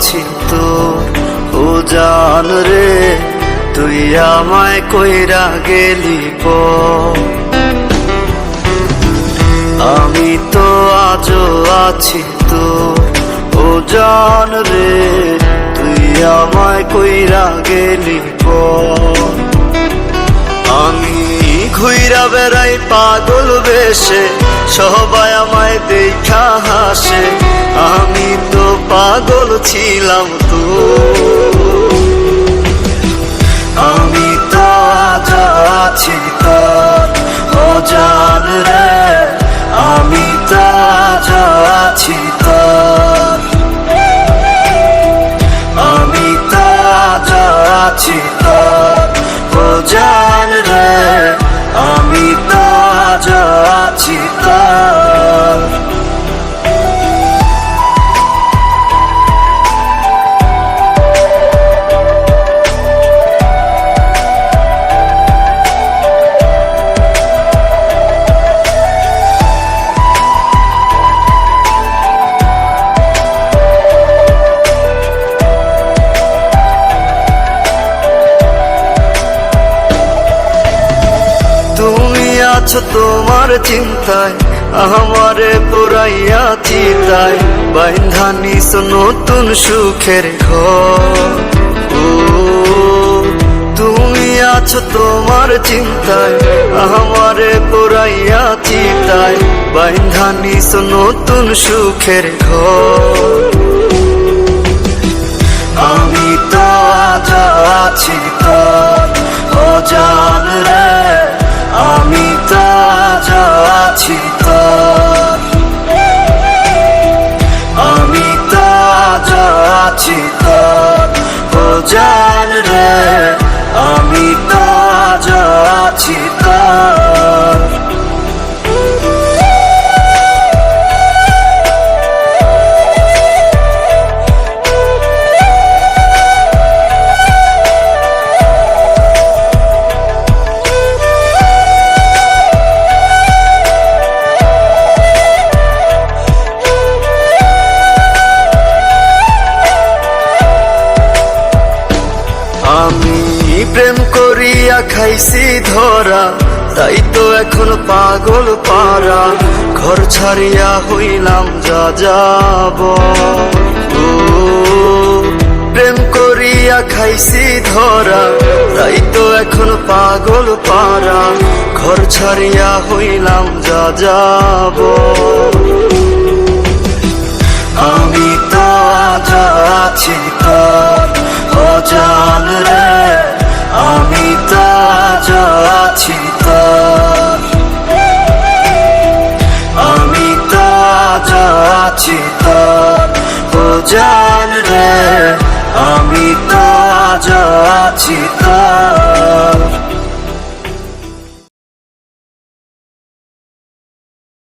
আছি তোর। ও জান রে তুই আমায় কইরা গেলি পর, আমি তো আজও আছি তোর। ও জান রে তুই আমায় কইরা গেলি পর, আমি ঘুইরা বেড়াই পাগল বেশে, সবাই আমায় দেখা হাসে, আমি তো পাগল ছিলাম তো। আমি তো আজ আছি তোর। ও জান রে আমি তো আজ আছি তোর, আমি তো আজ আছি তোর। ও জান রে আমি তো আজ আছি তোর। তুমি আছো তোমার চিন্তায়, আমারে পুরাইয়া চিতায়, বাইন্ধা নিস নতুন সুখের ঘর। ও তুমি আছো তোমার চিন্তায়, আমারে পুরাইয়া চিতায়, বাইন্ধা নিস নতুন সুখের ঘর। আমি তো আজ আছি তোর। ও জান রে আমি তো আজ আছি তোর, আমি তো আজ আছি তোর। ও জান রে আমি তো আজ আছি তোর। আমি প্রেম করিয়া খাইছি ধরা, তাই তো এখন পাগল পারা, ঘর ছাড়িয়া হইলাম যা যাব। ও প্রেম করিয়া খাইছি ধরা, তাই তো এখন পাগল পারা, ঘর ছাড়িয়া হইলাম যা যাব। আমি তো আজ আছি তোর। ও জান রে আমি তো আজ আছি তোর, আমি তো আজ আছি তোর। ও জান রে আমি তো আজ আছি তোর।